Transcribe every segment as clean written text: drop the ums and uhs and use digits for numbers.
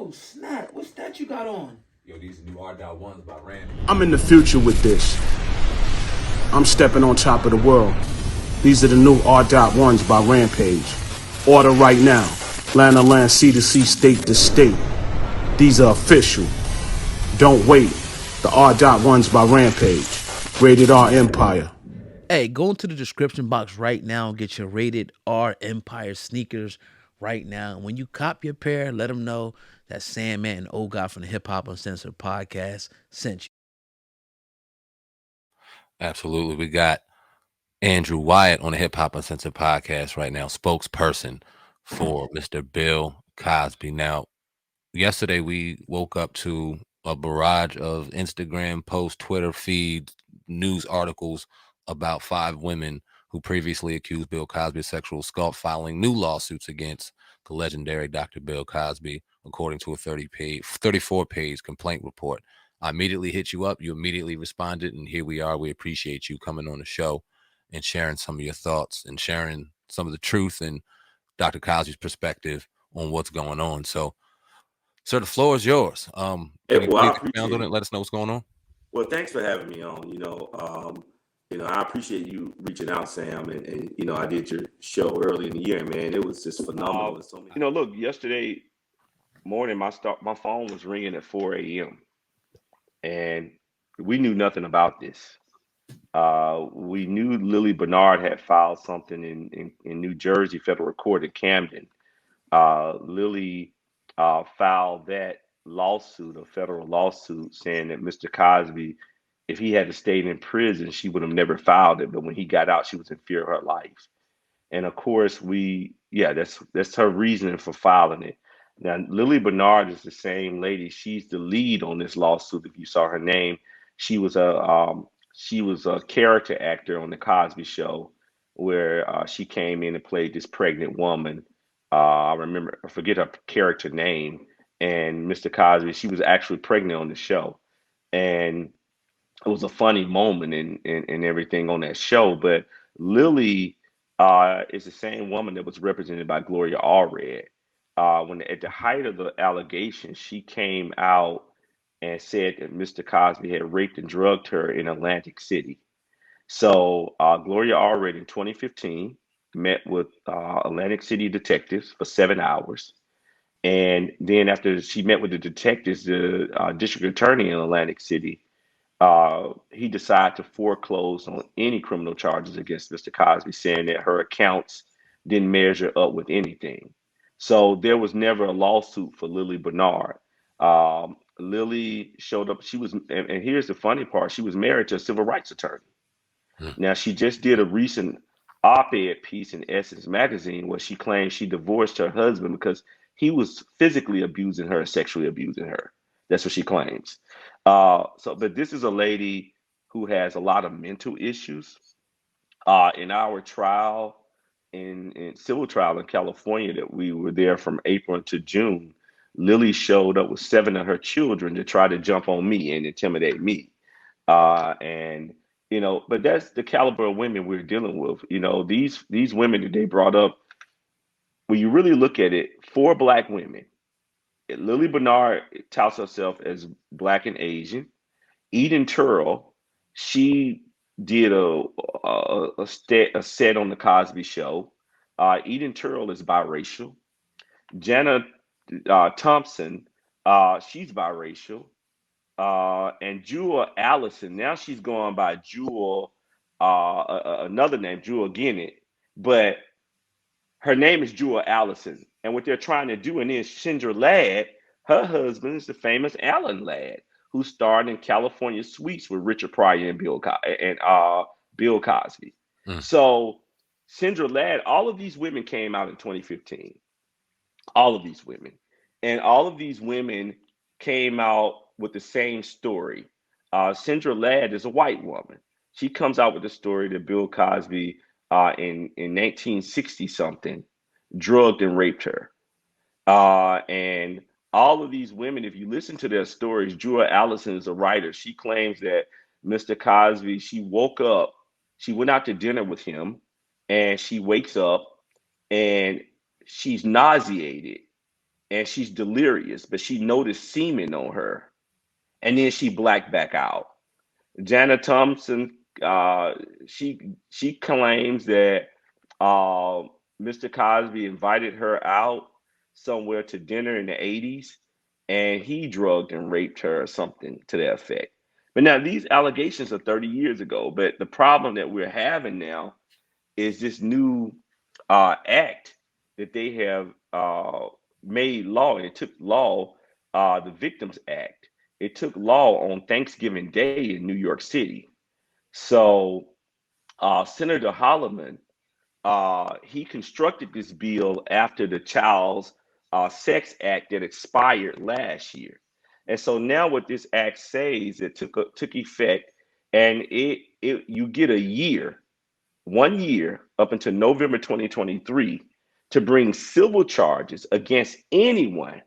Oh, snap. What's that you got on? Yo, these new R.1s by Randy. I'm in the future with this. I'm stepping on top of the world. These are the new R.1s by Rampage. Order right now. Land to land, sea to sea, state to state. These are official. Don't wait. The R.1s by Rampage. Rated R Empire. Hey, go into the description box right now and get your Rated R Empire sneakers right now. And when you cop your pair, let them know that Sandman and Old God from the Hip Hop Uncensored podcast sent you. Absolutely. We got Andrew Wyatt on the Hip Hop Uncensored podcast right now, spokesperson for Mr. Bill Cosby. Now, yesterday we woke up to a barrage of Instagram posts, Twitter feeds, news articles about 5 women who previously accused Bill Cosby of sexual assault, filing new lawsuits against the legendary Dr. Bill Cosby, according to a 34-page complaint report. I immediately hit you up. You immediately responded, and here we are. We appreciate you coming on the show and sharing some of your thoughts and sharing some of the truth and Dr. Cosby's perspective on what's going on. So, sir, the floor is yours. Can you Well, I please expound appreciate on it? it. Let us know what's going on. Well, thanks for having me on. I appreciate you reaching out, Sam, and I did your show early in the year, man. It was just phenomenal. So look, yesterday morning, my phone was ringing at 4 a.m. and we knew nothing about this. We knew Lily Bernard had filed something in New Jersey federal court in Camden. Lily filed that lawsuit, a federal lawsuit, saying that Mr. Cosby, if he had stayed in prison, she would have never filed it. But when he got out, she was in fear of her life. And of course, that's her reasoning for filing it. Now, Lily Bernard is the same lady. She's the lead on this lawsuit. If you saw her name, she was a character actor on the Cosby Show, where she came in and played this pregnant woman. I forget her character name. And Mr. Cosby, she was actually pregnant on the show, and it was a funny moment and everything on that show. But Lily is the same woman that was represented by Gloria Allred. When at the height of the allegations, she came out and said that Mr. Cosby had raped and drugged her in Atlantic City. So Gloria Allred in 2015 met with Atlantic City detectives for 7 hours. And then after she met with the detectives, the district attorney in Atlantic City, he decided to foreclose on any criminal charges against Mr. Cosby, saying that her accounts didn't measure up with anything. So there was never a lawsuit for Lily Bernard. Lily showed up. And here's the funny part: she was married to a civil rights attorney. Now, she just did a recent op-ed piece in Essence magazine where she claims she divorced her husband because he was physically abusing her, sexually abusing her. That's what she claims. But this is a lady who has a lot of mental issues. In our trial, in civil trial in California, that we were there from April to June, Lily showed up with 7 of her children to try to jump on me and intimidate me. And but that's the caliber of women we're dealing with. These women that they brought up, when you really look at it, 4 black women. Lily Bernard touts herself as black and Asian. Eden Turl, she did a set on the Cosby Show. Eden Turl is biracial. Jana Thompson, she's biracial. And Jewel Allison, now she's going by Jewel, another name, Jewel Gennett, but her name is Jewel Allison. And what they're trying to do in this, Shendra Ladd, her husband is the famous Alan Ladd, who starred in California Suites with Richard Pryor and Bill Cosby. So Shendra Ladd, all of these women came out in 2015. All of these women. And all of these women came out with the same story. Sandra Ladd is a white woman. She comes out with the story that Bill Cosby in 1960 something drugged and raped her. And all of these women, if you listen to their stories, Jewel Allison is a writer. She claims that Mr. Cosby, she woke up, she went out to dinner with him, and she wakes up and she's nauseated and she's delirious, but she noticed semen on her, and then she blacked back out. Jana Thompson, she claims that Mr. Cosby invited her out somewhere to dinner in the 80s, and he drugged and raped her or something to that effect. But now these allegations are 30 years ago. But the problem that we're having now is this new act that they have made law. It took law, the Victims Act. It took law on Thanksgiving Day in New York City. So Senator Holloman, he constructed this bill after the Child's Sex Act that expired last year. And so now what this act says, it took effect, and you get a year, 1 year up until November 2023 to bring civil charges against anyone.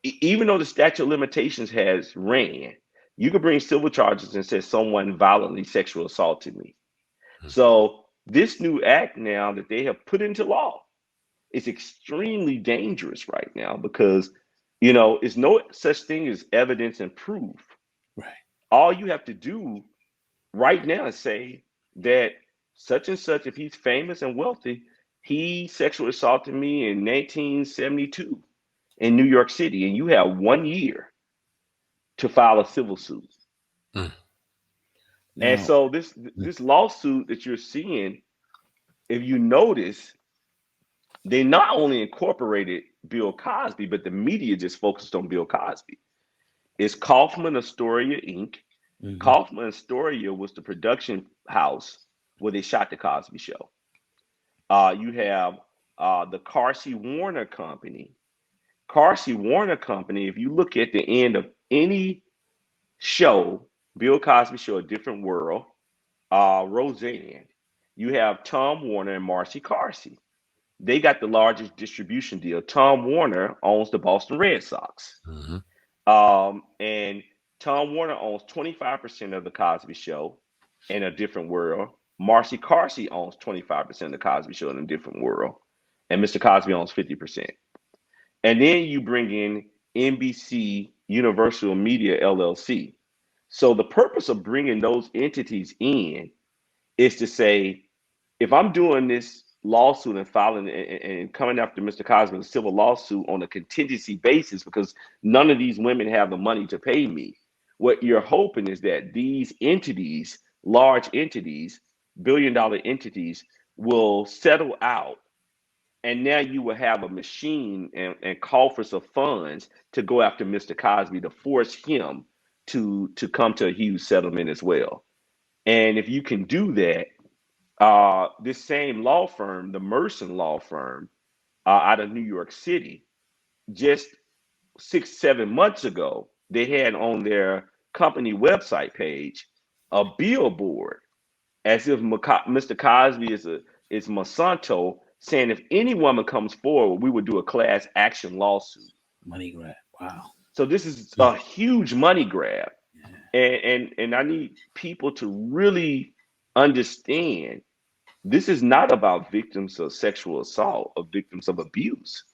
Even though the statute of limitations has ran, you could bring civil charges and say someone violently sexual assaulted me. So this new act now that they have put into law is extremely dangerous right now because, it's no such thing as evidence and proof. Right. All you have to do right now is say that such and such, if he's famous and wealthy, he sexually assaulted me in 1972 in New York City, and you have 1 year to file a civil suit. Mm. And so this lawsuit that you're seeing, if you notice, they not only incorporated Bill Cosby, but the media just focused on Bill Cosby. It's Kaufman Astoria Inc. Mhm. Kaufman Astoria was the production house where they shot the Cosby Show. You have the Carsey Warner Company. Carsey Warner Company, if you look at the end of any show, Bill Cosby Show, A Different World, Roseanne, you have Tom Warner and Marcy Carsey. They got the largest distribution deal. Tom Warner owns the Boston Red Sox. And Tom Warner owns 25% of the Cosby Show in A Different World. Marcy Carsey owns 25% of the Cosby Show in A Different World. And Mr. Cosby owns 50%. And then you bring in NBC Universal Media LLC. So the purpose of bringing those entities in is to say, if I'm doing this lawsuit and filing and coming after Mr. Cosby in a civil lawsuit on a contingency basis, because none of these women have the money to pay me, what you're hoping is that these entities, large entities, billion-dollar entities, will settle out. And now you will have a machine and coffers of funds to go after Mr. Cosby to force him to come to a huge settlement as well. And if you can do that, this same law firm, the Merson law firm out of New York City, just 6-7 months ago, they had on their company website page a billboard as if Mr. Cosby is Monsanto, saying if any woman comes forward, we would do a class action lawsuit. Money grab. Wow. So this is a huge money grab. And I need people to really understand this is not about victims of sexual assault or victims of abuse.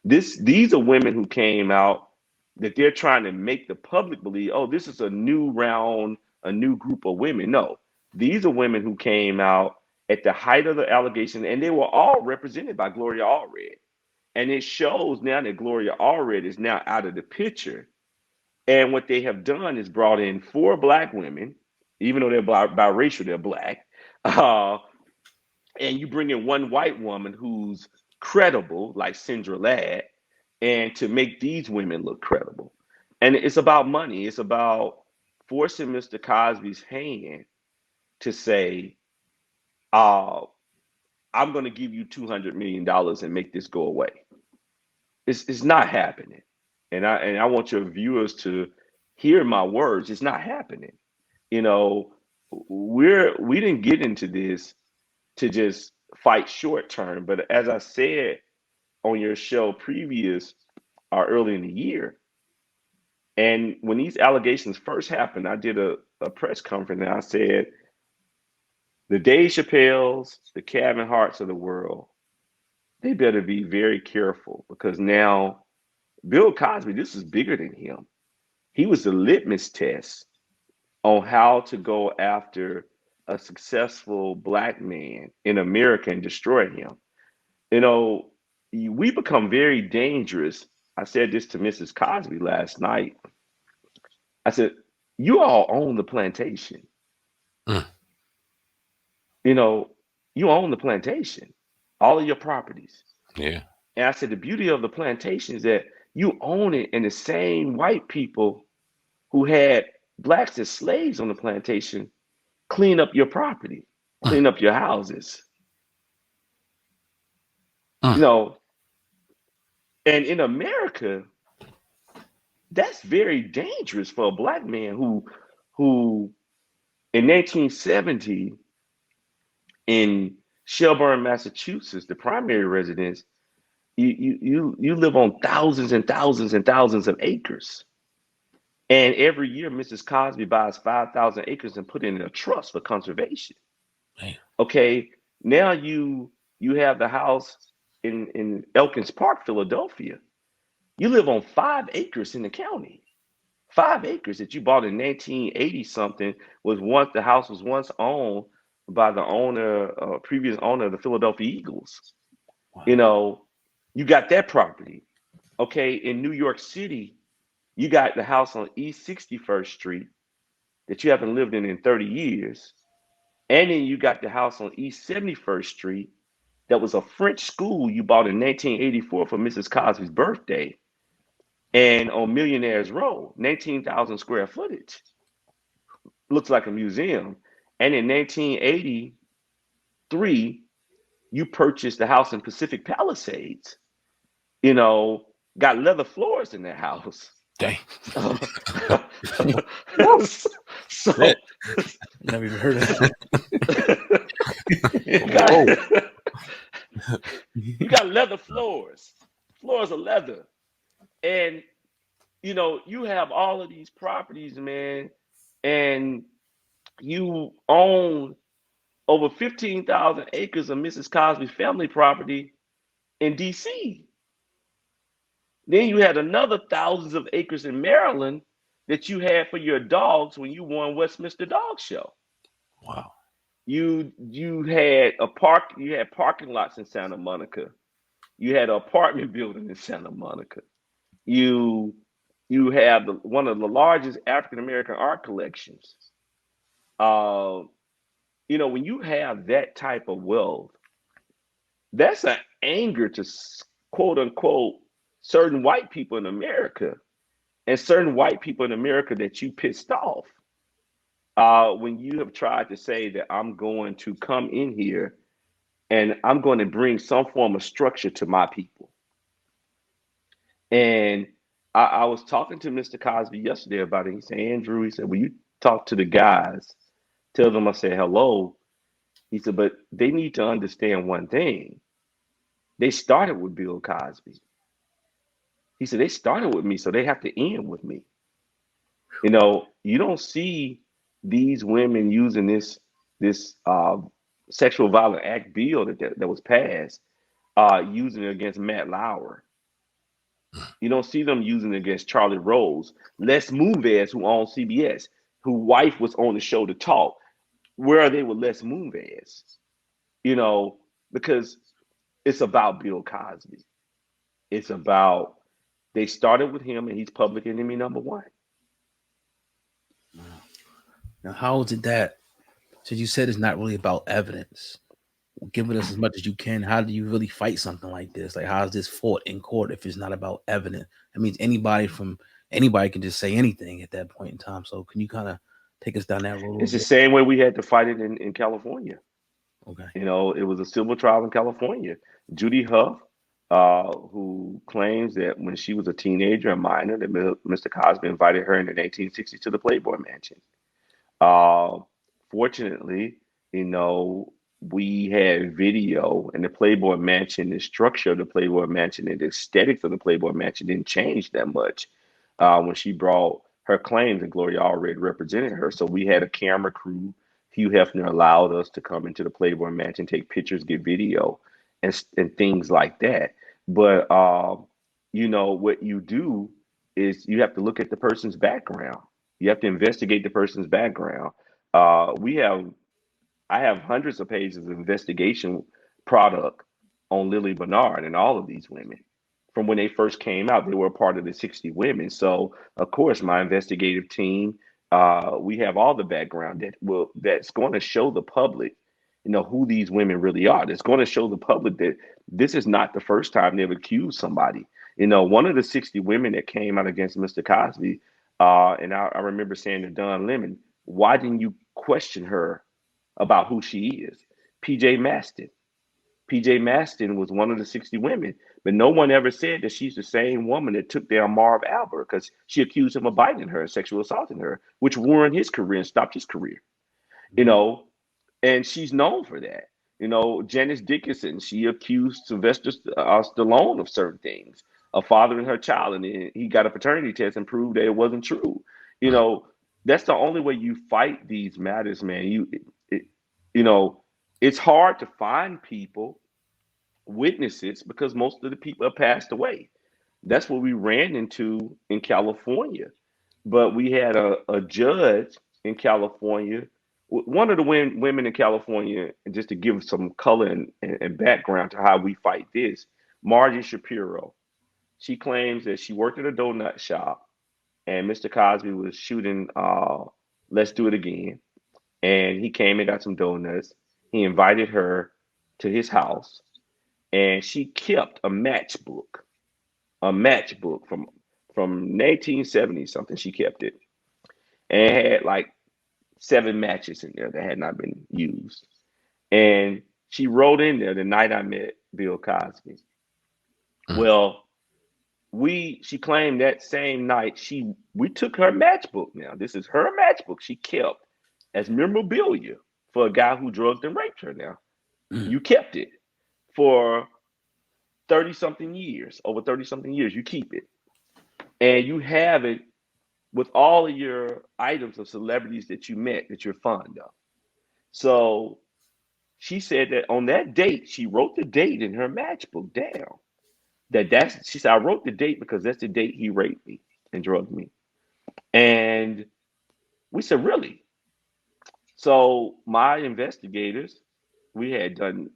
These are women who came out that they're trying to make the public believe, oh, this is a new round, a new group of women. No, these are women who came out at the height of the allegation, and they were all represented by Gloria Allred. And it shows now that Gloria Allred is now out of the picture. And what they have done is brought in 4 Black women, even though they're biracial, they're Black. And you bring in 1 white woman who's credible, like Sandra Ladd, and to make these women look credible. And it's about money. It's about forcing Mr. Cosby's hand to say, I'm going to give you $200 million and make this go away. It's not happening. And I want your viewers to hear my words. It's not happening. We didn't get into this to just fight short term. But as I said on your show previous or early in the year, and when these allegations first happened, I did a press conference and I said, the Dave Chappelles, the Kevin Harts of the world, they better be very careful, because now Bill Cosby, this is bigger than him. He was the litmus test on how to go after a successful black man in America and destroy him. You know, we become very dangerous. I said this to Mrs. Cosby last night. I said, you all own the plantation. Mm. You know, you own the plantation, all of your properties. Yeah. And I said, the beauty of the plantation is that you own it, and the same white people who had blacks as slaves on the plantation clean up your property, clean up your houses. You know, and in America, that's very dangerous for a black man who in 1970 in Shelburne, Massachusetts, the primary residence, you live on thousands and thousands and thousands of acres. And every year, Mrs. Cosby buys 5,000 acres and put it in a trust for conservation. Man. Okay, now you have the house in Elkins Park, Philadelphia. You live on 5 acres in the county. 5 acres that you bought in 1980 something the house was once owned by the previous owner of the Philadelphia Eagles. Wow. You know, you got that property. Okay, in New York City, you got the house on East 61st Street that you haven't lived in 30 years. And then you got the house on East 71st Street that was a French school you bought in 1984 for Mrs. Cosby's birthday. And on Millionaires Row, 19,000 square footage. Looks like a museum. And in 1983, you purchased the house in Pacific Palisades. You know, got leather floors in that house. Dang. So Never even heard of that. You got leather floors of leather. And, you know, you have all of these properties, man, and you own over 15,000 acres of Mrs. Cosby's family property in D.C. Then you had another thousands of acres in Maryland that you had for your dogs when you won Westminster Dog Show. Wow. You had parking lots in Santa Monica. You had an apartment building in Santa Monica. You have one of the largest African American art collections. You know, when you have that type of wealth, that's an anger to quote unquote certain white people in America, and certain white people in America that you pissed off. When you have tried to say that I'm going to come in here and I'm going to bring some form of structure to my people. And I was talking to Mr. Cosby yesterday about it. He said, Andrew, he said, when you talk to the guys, tell them I said hello. He said, but they need to understand one thing. They started with Bill Cosby. He said, they started with me, so they have to end with me. You know, you don't see these women using this Sexual Violent Act bill that was passed, using it against Matt Lauer. You don't see them using it against Charlie Rose, Les Moonves, who owns CBS, whose wife was on the show to talk. Where are they with Les Moonves? You know, because it's about Bill Cosby. It's about, they started with him and he's public enemy number one. Now, how is it that, so you said it's not really about evidence? Give it us as much as you can. How do you really fight something like this? Like, how is this fought in court if it's not about evidence? That means anybody can just say anything at that point in time. So can you kind of take us down that road? It's the same way we had to fight it in California. Okay. You know, it was a civil trial in California. Judy Huff, who claims that when she was a teenager, a minor, that Mr. Cosby invited her in the 1960s to the Playboy Mansion. Fortunately, you know, we had video in the Playboy Mansion. The structure of the Playboy Mansion and the aesthetics of the Playboy Mansion didn't change that much when she brought her claims, and Gloria already represented her. So we had a camera crew. Hugh Hefner allowed us to come into the Playboy Mansion, take pictures, get video. and things like that. But what you do is you have to look at the person's background. You have to investigate the person's background. We have I have hundreds of pages of investigation product on Lily Bernard and all of these women. From when they first came out, they were a part of the 60 women. So, of course, my investigative team, we have all the background that's going to show the public, who these women really are. That's going to show the public that this is not the first time they've accused somebody. One of the 60 women that came out against Mr. Cosby, and I remember saying to Don Lemon, why didn't you question her about who she is? PJ Maston. PJ Maston was one of the 60 women, but no one ever said that she's the same woman that took down Marv Albert because she accused him of biting her, sexual assaulting her, which ruined his career and stopped his career. And she's known for that. Janice Dickinson, she accused Sylvester Stallone of certain things, of fathering her child, and he got a paternity test and proved that it wasn't true. That's the only way you fight these matters, man. It's hard to find people, witnesses, because most of the people have passed away. That's what we ran into in California. But we had a judge in California, one of the women in California, and just to give some color and background to how we fight this, Margie Shapiro. She claims that she worked at a donut shop and Mr. Cosby was shooting Let's Do It Again. And he came and got some donuts. He invited her to his house, and she kept a matchbook from 1970 something. She kept it, and it had like 7 matches in there that had not been used. And she wrote in there, the night I met Bill Cosby. Well, she claimed that same night we took her matchbook. Now this is her matchbook she kept as memorabilia for a guy who drugged and raped her. Now you kept it for 30-something years, over 30-something years. You keep it, and you have it with all of your items of celebrities that you met that you're fond of. So she said that on that date, she wrote the date in her matchbook down. She said, I wrote the date because that's the date he raped me and drugged me. And we said, really? So my investigators, we had done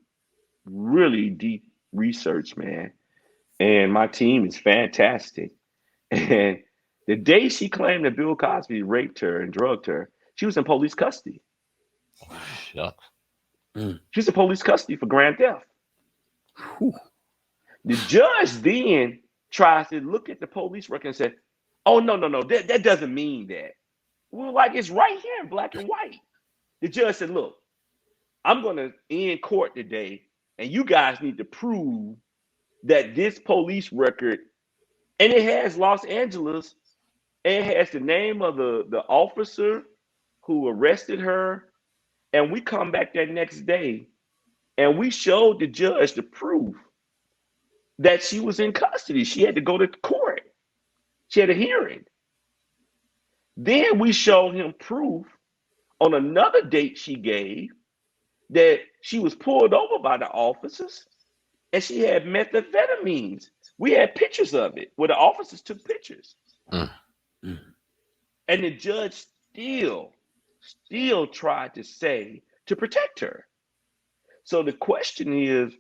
really deep research, man. And my team is fantastic. And the day she claimed that Bill Cosby raped her and drugged her, she was in police custody. Shucks. She was in police custody for grand theft. Whew. The judge then tries to look at the police record and said, oh, no, that doesn't mean that. Well, like, it's right here in black and white. The judge said, look, I'm going to end court today, and you guys need to prove that this police record, and it has Los Angeles, and it has the name of the officer who arrested her, and we come back that next day, and we showed the judge the proof that she was in custody. She had to go to court. She had a hearing. Then we showed him proof on another date she gave that she was pulled over by the officers and she had methamphetamines. We had pictures of it where the officers took pictures. And the judge still tried to say to protect her. So the question is,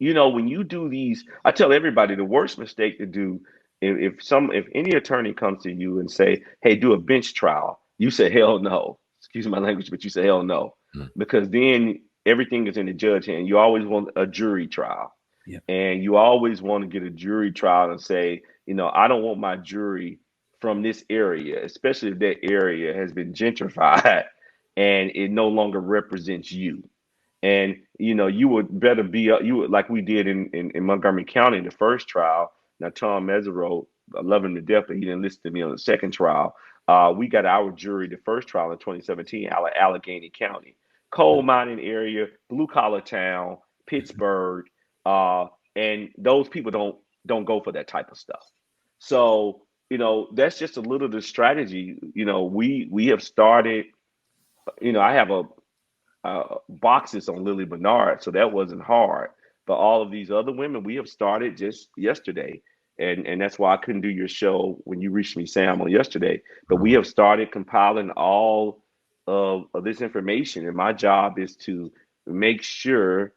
when you do these, I tell everybody the worst mistake to do, if any attorney comes to you and say, hey, do a bench trial, you say, hell no. Excuse my language, but you say, hell no. Because then everything is in the judge's hand. You always want a jury trial. Yeah. And you always want to get a jury trial and say, I don't want my jury from this area, especially if that area has been gentrified and it no longer represents you. And, you would better be, like we did in Montgomery County, the first trial. Now, Tom Mesereau, I love him to death, but he didn't listen to me on the second trial. We got our jury, the first trial in 2017, out of Allegheny County, coal mining area, blue collar town, Pittsburgh. And those people don't go for that type of stuff. So, that's just a little of the strategy. We have started, I have boxes on Lily Bernard, so that wasn't hard. But all of these other women, we have started just yesterday. And that's why I couldn't do your show when you reached me, Sam, on yesterday. But we have started compiling all of this information. And my job is to make sure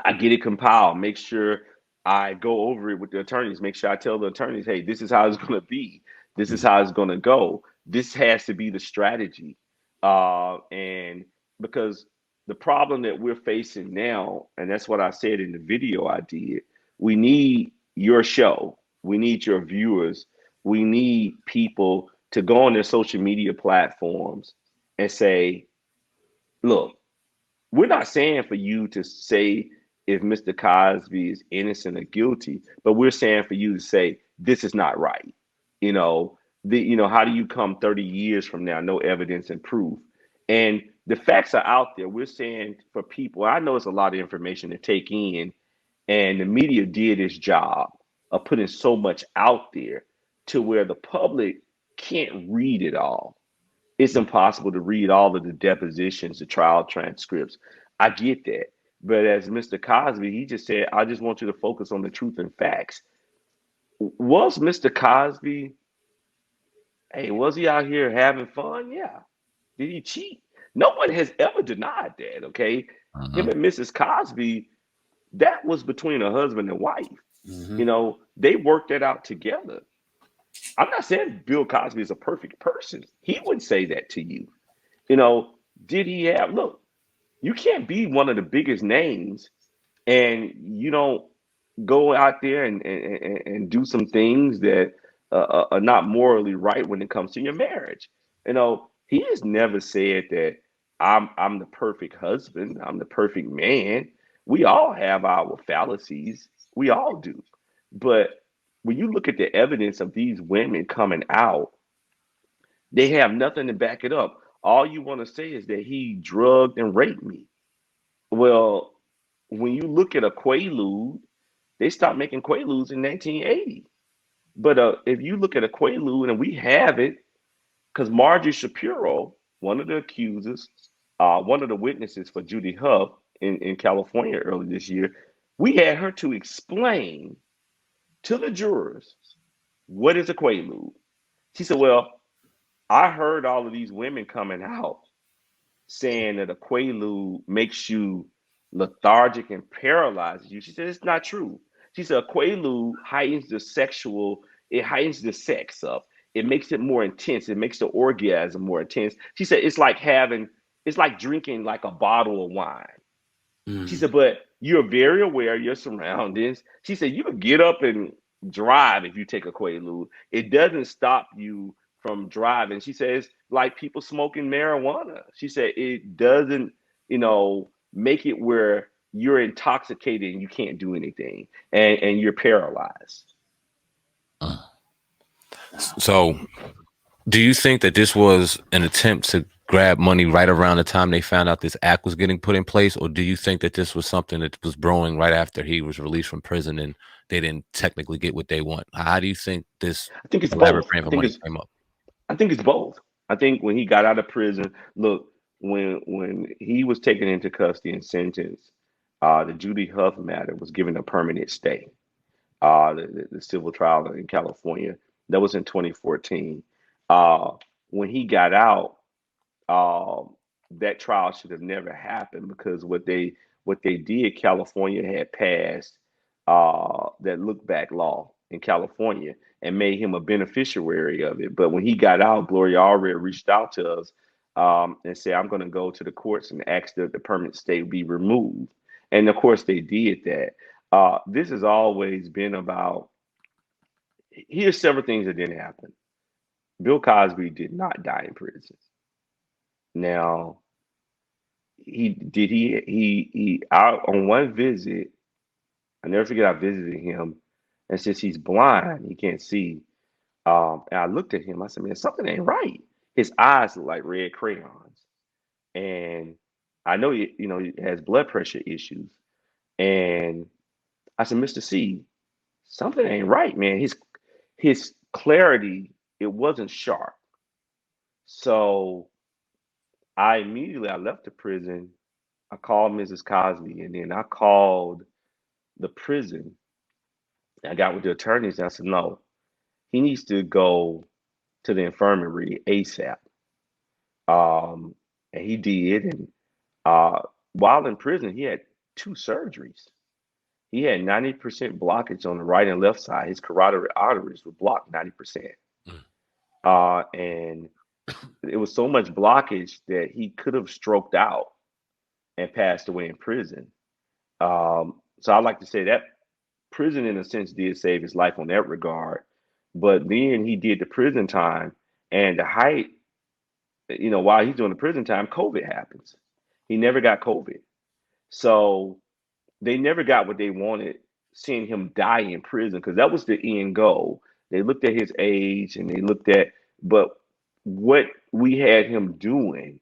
I get it compiled, make sure I go over it with the attorneys, make sure I tell the attorneys, hey, this is how it's going to be. This is how it's going to go. This has to be the strategy. And because the problem that we're facing now, and that's what I said in the video I did, we need your show. We need your viewers. We need people to go on their social media platforms and say, look, we're not saying for you to say if Mr. Cosby is innocent or guilty, but we're saying for you to say this is not right. How do you come 30 years from now, no evidence and proof? And the facts are out there. We're saying for people, I know it's a lot of information to take in, and the media did its job of putting so much out there to where the public can't read it all. It's impossible to read all of the depositions, the trial transcripts. I get that. But as Mr. Cosby, he just said, I just want you to focus on the truth and facts. Was Mr. Cosby, hey, was he out here having fun? Yeah. Did he cheat? No one has ever denied that, okay? Him and Mrs. Cosby, that was between a husband and wife. They worked that out together. I'm not saying Bill Cosby is a perfect person. He would say that to you. Did he have, look, you can't be one of the biggest names and you don't go out there and do some things that are not morally right when it comes to your marriage. He has never said that I'm the perfect husband, I'm the perfect man. We all have our fallacies. We all do. But when you look at the evidence of these women coming out, they have nothing to back it up. All you want to say is that he drugged and raped me. Well, when you look at a Quaalude, they stopped making Quaaludes in 1980. But if you look at a Quaalude, and we have it, because Marjorie Shapiro, one of the accusers, one of the witnesses for Judy Huff in California early this year, we had her to explain to the jurors, what is a Quaalude? She said, well, I heard all of these women coming out saying that a Quaalude makes you lethargic and paralyzes you. She said, it's not true. She said, a Quaalude heightens it heightens the sex up. It makes it more intense. It makes the orgasm more intense. She said, it's like drinking like a bottle of wine. She said, but you're very aware of your surroundings. She said, you could get up and drive if you take a Quaalude. It doesn't stop you from driving. She says, like people smoking marijuana. She said, it doesn't, make it where you're intoxicated and you can't do anything and you're paralyzed. So do you think that this was an attempt to grab money right around the time they found out this act was getting put in place? Or do you think that this was something that was brewing right after he was released from prison and they didn't technically get what they want? How do you think this I think it's elaborate both. plan for money came up? I think it's both. I think when he got out of prison, look, when he was taken into custody and sentenced, the Judy Huff matter was given a permanent stay. The civil trial in California, that was in 2014. When he got out, that trial should have never happened because what they did, California had passed that look back law in California and made him a beneficiary of it. But when he got out, Gloria already reached out to us and said, I'm going to go to the courts and ask that the permanent stay be removed. And of course, they did that. This has always been about, here's several things that didn't happen. Bill Cosby did not die in prison. Now, he out on one visit, I never forget I visited him, and since he's blind, he can't see. And I looked at him, I said, man, something ain't right. His eyes look like red crayons. And I know he has blood pressure issues. And I said, Mr. C, something ain't right, man. His clarity, it wasn't sharp. So I left the prison. I called Mrs. Cosby, and then I called the prison. I got with the attorneys and I said, no, he needs to go to the infirmary ASAP. And he did. And while in prison, he had 2 surgeries. He had 90% blockage on the right and left side. His carotid arteries were blocked 90%. And it was so much blockage that he could have stroked out and passed away in prison. So I like to say that prison, in a sense, did save his life on that regard. But then he did the prison time, and the height, while he's doing the prison time, COVID happens. He never got COVID. So they never got what they wanted, seeing him die in prison, because that was the end goal. They looked at his age and they looked at, but what we had him doing,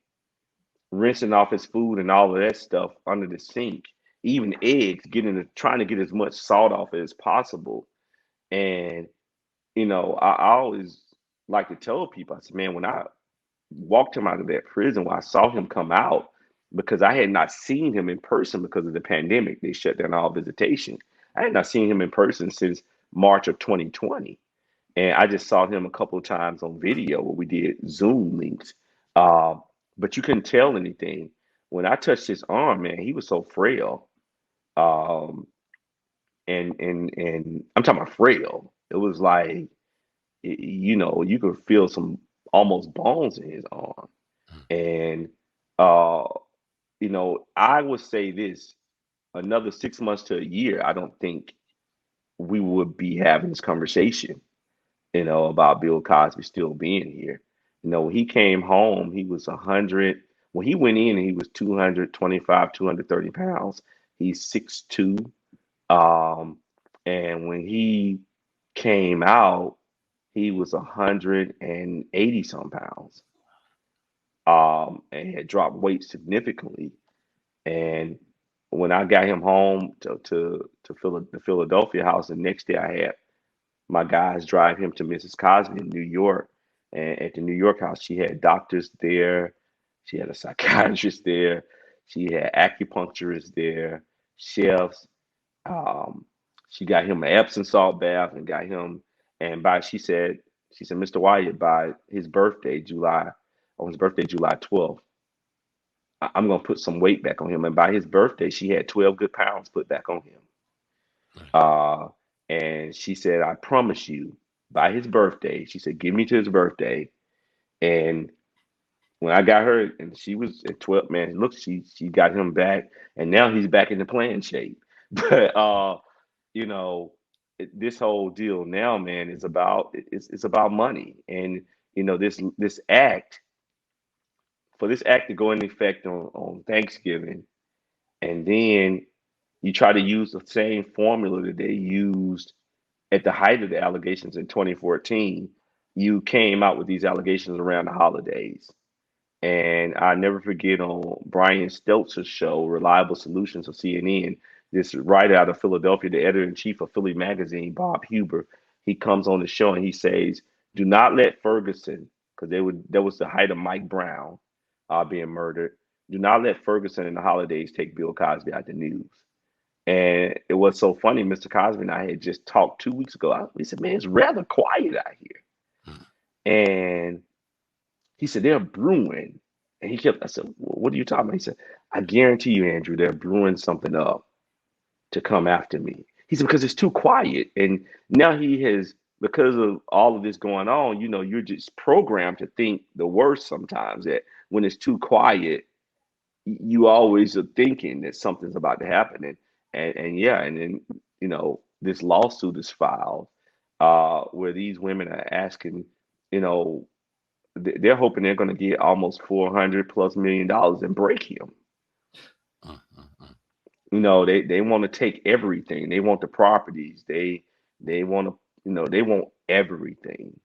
rinsing off his food and all of that stuff under the sink, even eggs, trying to get as much salt off it as possible. And, I always like to tell people, I said, man, when I walked him out of that prison, when I saw him come out, because I had not seen him in person because of the pandemic, they shut down all visitation. I had not seen him in person since March of 2020. And I just saw him a couple of times on video where we did Zoom links. But you couldn't tell anything. When I touched his arm, man, he was so frail. And I'm talking about frail. It was like, you could feel some almost bones in his arm. And, I would say this, another 6 months to a year, I don't think we would be having this conversation, about Bill Cosby still being here. When he came home, he was 100. When he went in, he was 225, 230 pounds. He's 6'2". And when he came out, he was 180 some pounds. And had dropped weight significantly. And when I got him home to the Philadelphia house, the next day I had my guys drive him to Mrs. Cosby in New York. And at the New York house, she had doctors there. She had a psychiatrist there. She had acupuncturists there, chefs. She got him an Epsom salt bath and got him. And she said, Mr. Wyatt, by his birthday, July 12th, I'm going to put some weight back on him. And by his birthday, she had 12 good pounds put back on him. And she said, I promise you, by his birthday, she said, give me to his birthday. And when I got her, and she was at 12, man, look, she got him back. And now he's back in the playing shape. But, this whole deal now, man, is about, it's about money. And, this act, for this act to go into effect on Thanksgiving, and then you try to use the same formula that they used at the height of the allegations in 2014, you came out with these allegations around the holidays. And I never forget on Brian Steltz's show, Reliable Solutions of CNN, this writer out of Philadelphia, the editor-in-chief of Philly Magazine, Bob Huber, he comes on the show and he says, do not let Ferguson, because that was the height of Mike Brown being murdered. Do not let Ferguson and the holidays take Bill Cosby out the news. And it was so funny. Mr. Cosby and I had just talked 2 weeks ago. He said, man, it's rather quiet out here. And he said, they're brewing. And I said, well, what are you talking about? He said, I guarantee you, Andrew, they're brewing something up to come after me. He said, because it's too quiet. And now because of all of this going on, you're just programmed to think the worst sometimes, that when it's too quiet, you always are thinking that something's about to happen. And then, this lawsuit is filed where these women are asking, they're hoping they're going to get almost $400+ million and break him. They want to take everything. They want the properties. They want to, they want everything.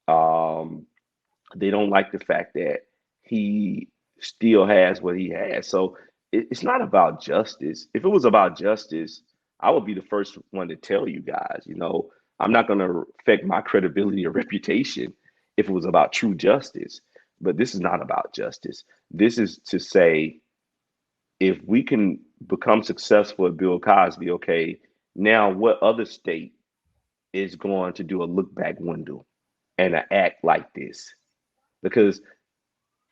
They don't like the fact that he still has what he has. So it's not about justice. If it was about justice, I would be the first one to tell you guys, I'm not going to affect my credibility or reputation if it was about true justice. But this is not about justice. This is to say, if we can become successful at Bill Cosby, okay, Now, what other state is going to do a look back window and an act like this? Because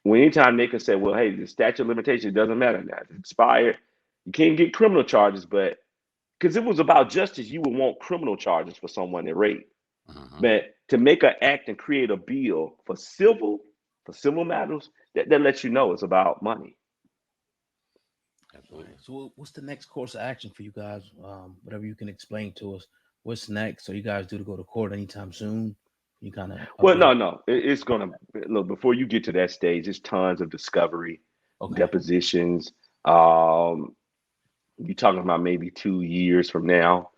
anytime they can say, well, hey, the statute of limitations doesn't matter now, it's expired. You can't get criminal charges, but because it was about justice, you would want criminal charges for someone that raped. But to make an act and create a bill for civil matters, that lets you know it's about money. Absolutely. So what's the next course of action for you guys? Whatever you can explain to us. What's next? So you guys do to go to court anytime soon? You kind of Well, no. It's gonna look before you get to that stage. There's tons of discovery, depositions. You're talking about maybe 2 years from now.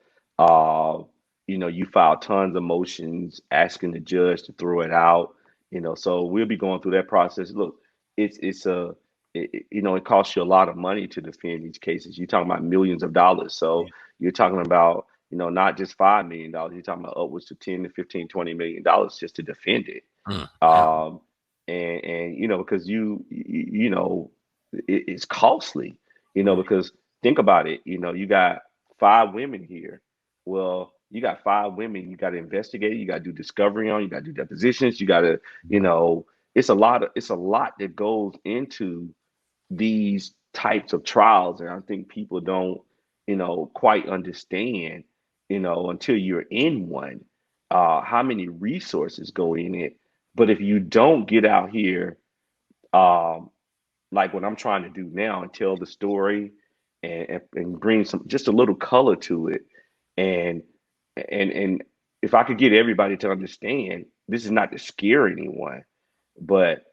You file tons of motions asking the judge to throw it out. So we'll be going through that process. Look, it costs you a lot of money to defend these cases. You're talking about millions of dollars. So you're talking about, not just $5 million. You're talking about upwards to 10 to 15, $20 million just to defend it. Because it's costly, because think about it, you got 5 women here. Well, you got 5 women, you got to investigate, you got to do discovery on, you got to do depositions, you got to, it's a lot that goes into these types of trials. And I think people don't, quite understand, until you're in one, how many resources go in it. But if you don't get out here, like what I'm trying to do now and tell the story and bring just a little color to it. And if I could get everybody to understand, this is not to scare anyone, but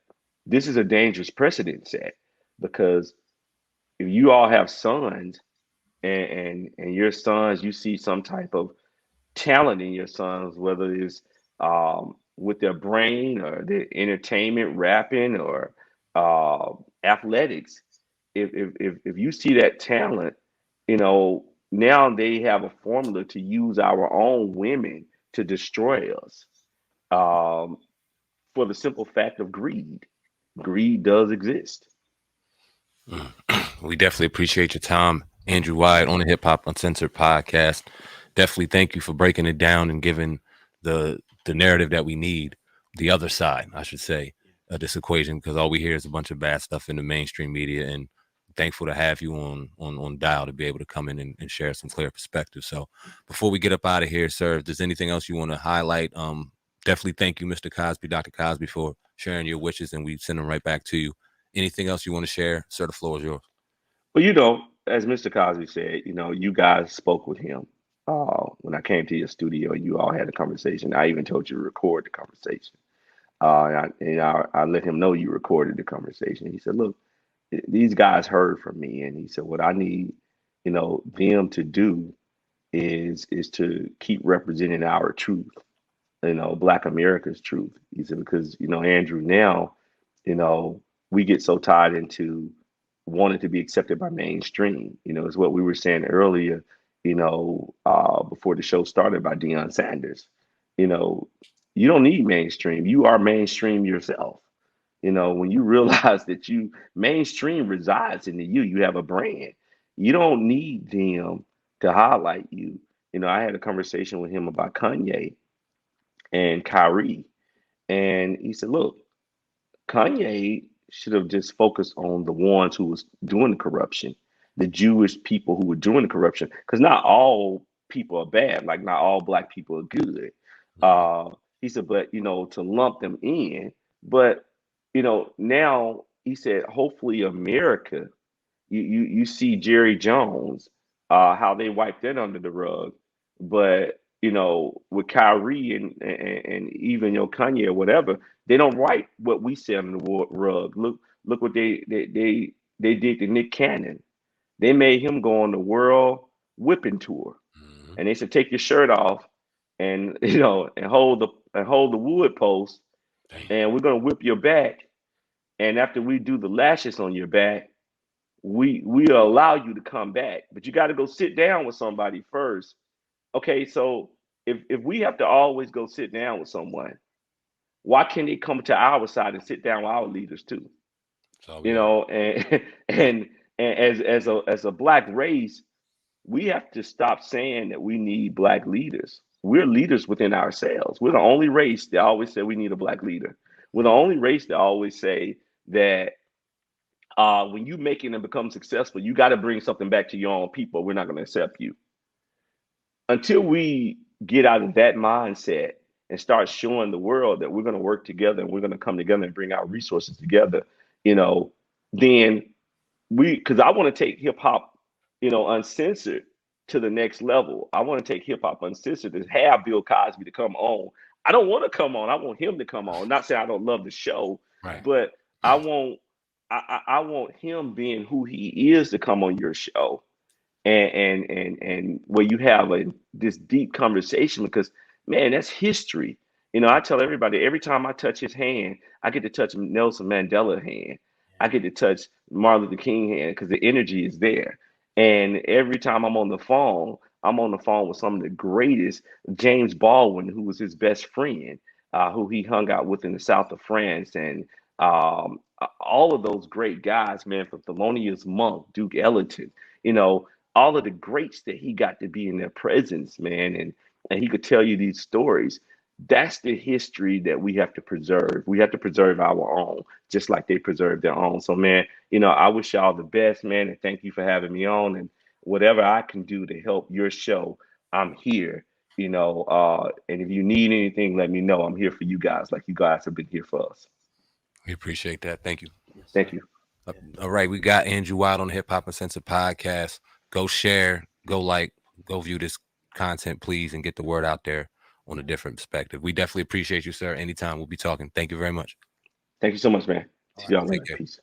this is a dangerous precedent set, because if you all have sons and your sons, you see some type of talent in your sons, whether it's with their brain or their entertainment, rapping or athletics. If you see that talent, now they have a formula to use our own women to destroy us, for the simple fact of greed. Greed does exist. We definitely appreciate your time, Andrew Wyatt, on the Hip Hop Uncensored podcast. Definitely thank you for breaking it down and giving the narrative that we need, the other side, I should say, of this equation, because all we hear is a bunch of bad stuff in the mainstream media. And thankful to have you on dial to be able to come in and share some clear perspective. So before we get up out of here, sir, if there's anything else you want to highlight, definitely thank you, Mr. Cosby, Dr. Cosby, for sharing your wishes, and we send them right back to you. Anything else you want to share, sir? The floor is yours. Well, as Mr. Cosby said, you guys spoke with him. When I came to your studio, you all had a conversation. I even told you to record the conversation. I let him know you recorded the conversation. He said, look, these guys heard from me. And he said, what I need, them to do is to keep representing our truth, Black America's truth. He said, because, Andrew, now, we get so tied into wanted to be accepted by mainstream. Is what we were saying earlier, before the show started by Deion Sanders. You don't need mainstream. You are mainstream yourself. When you realize that mainstream resides in you, you have a brand. You don't need them to highlight you. I had a conversation with him about Kanye and Kyrie. And he said, look, Kanye should have just focused on the ones who was doing the corruption, the Jewish people who were doing the corruption, because not all people are bad, like not all Black people are good. He said, but to lump them in, but now he said, hopefully America, you see Jerry Jones, how they wiped that under the rug, but with Kyrie and even Kanye or whatever, they don't write what we say under the rug. Look what they did to Nick Cannon. They made him go on the world whipping tour, and they said take your shirt off and and hold the wood post, and we're gonna whip your back. And after we do the lashes on your back, we'll allow you to come back, but you got to go sit down with somebody first. Okay, so if we have to always go sit down with someone, why can't they come to our side and sit down with our leaders too? And as a Black race, we have to stop saying that we need black leaders. We're leaders within ourselves. We're the only race that always say we need a black leader. We're the only race that always say that when you make it and become successful, you got to bring something back to your own people. We're not going to accept you. Until we get out of that mindset and start showing the world that we're going to work together and we're going to come together and bring our resources together, then because I want to take hip hop, uncensored to the next level. I want to take hip hop uncensored to have Bill Cosby to come on. I don't want to come on. I want him to come on. Not saying I don't love the show, Right. but I want him being who he is to come on your show, and where you have this deep conversation, because man, that's history. I tell everybody, every time I touch his hand, I get to touch Nelson Mandela's hand. I get to touch Martin Luther King hand, because the energy is there. And every time I'm on the phone with some of the greatest. James Baldwin, who was his best friend, who he hung out with in the south of France, and all of those great guys, man, from Thelonious Monk, Duke Ellington, all of the greats that he got to be in their presence, man, and he could tell you these stories. That's the history that we have to preserve. We have to preserve our own, just like they preserve their own. So, man, I wish y'all the best, man, and thank you for having me on. And whatever I can do to help your show, I'm here. And if you need anything, let me know. I'm here for you guys, like you guys have been here for us. We appreciate that. Thank you. Thank you. All right, we got Andrew Wyatt on the Hip Hop Uncensored podcast. Go share, go like, go view this content, please, and get the word out there on a different perspective. We definitely appreciate you, sir. Anytime, we'll be talking. Thank you very much. Thank you so much, man. See y'all later. Take care. Peace.